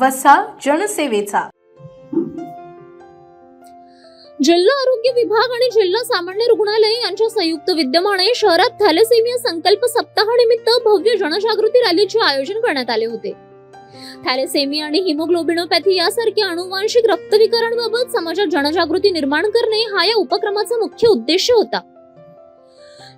वसा जनसेवेचा। जिल्हा आरोग्य विभाग आणि जिल्हा सामान्य रुग्णालय यांच्या संयुक्त विद्यमाने शहरात थॅलेसेमिया संकल्प सप्ताहानिमित्त भव्य जनजागृती रॅलीचे आयोजन करण्यात आले होते। थॅलेसेमिया आणि हिमोग्लोबिनोपॅथी यासारख्या अनुवांशिक रक्तविकारांबाबत समाजात जनजागृती निर्माण करणे हा या उपक्रमाचा मुख्य उद्देश होता।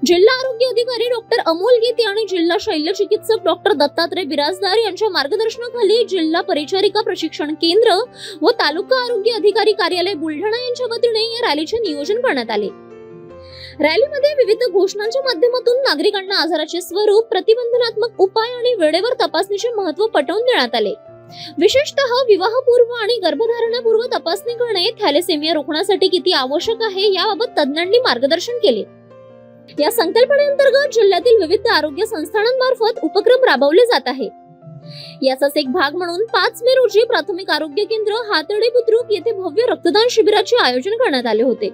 जिल्हा आरोग्य अधिकारी डॉक्टर अमोल गीते आणि जिल्हा शल्यचिकित्सक डॉक्टर दत्तात्रय बिराजदार यांच्या मार्गदर्शनाखाली जिल्हा परिचारिका प्रशिक्षण केंद्र व तालुका आरोग्य अधिकारी कार्यालय बुलढाणा यांच्या वतीने या रॅलीचे नियोजन करण्यात आले। रॅलीमध्ये विविध घोषणांच्या माध्यमातून नागरिकांना आजाराचे स्वरूप, प्रतिबंधात्मक उपाय आणि वेळेवर तपासणीचे महत्त्व पटवून देण्यात आले। विशेषतः विवाहपूर्व आणि गर्भधारणापूर्व तपासणी करणे थॅलेसेमिया रोखण्यासाठी किती आवश्यक आहे याबाबत तज्ञांनी मार्गदर्शन केले। या संकल्पनेअंतर्गत जिल्ह्यातील विविध आरोग्य संस्थांमार्फत उपक्रम राबवले जात आहे। याचाच एक भाग म्हणून 5 मे रोजी प्राथमिक आरोग्य केंद्र हातडे बुद्रुक येथे भव्य रक्तदान शिबिराचे आयोजन करण्यात आले होते।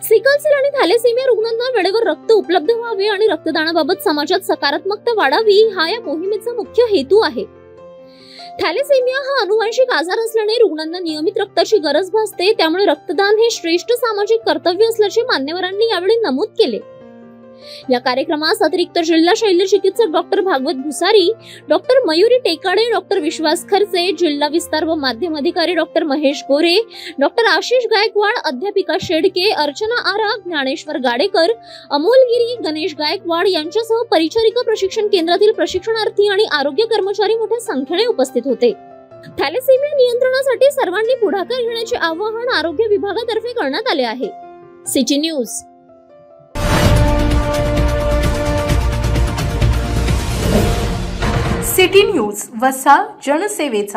सिकल सेल आणि थॅलेसेमिया रुग्णांना वेळेवर रक्त उपलब्ध व्हावे आणि रक्तदानाबाबत समाजात सकारात्मकता वाढावी हा या मोहिमेचा मुख्य हेतू आहे। थॅलेसेमिया हा अनुवांशिक आजार असल्याने रुग्णांना नियमित रक्ताची गरज भासते, त्यामुळे रक्तदान हे श्रेष्ठ सामाजिक कर्तव्य असल्याचे मान्यवरांनी यावेळी नमूद केले। या कार्यक्रमास अतिरिक्त जिल्हा शल्यचिकित्सक doctor Bhagwat Bhusari, doctor Mayuri Tekade, doctor Vishwas Kharche, जिल्हा विस्तार व माध्यम अधिकारी डॉक्टर महेश गोरे, डॉक्टर आशिष गायकवाड, अध्यापिका शेडके, अर्चना आरा, ज्ञानेश्वर गाडेकर, अमोल गिरी, गणेश गायकवाड यांच्यासह परिचारिका प्रशिक्षण केंद्रातील प्रशिक्षणार्थी आणि आरोग्य कर्मचारी मोठ्या संख्येने उपस्थित होते। थॅलेसेमिया नियंत्रणासाठी सर्वांनी पुढाकार घेण्याचे आवाहन आरोग्य विभागातर्फे करण्यात आले आहे। City news. सिटी न्यूज वसा जनसेवेचा।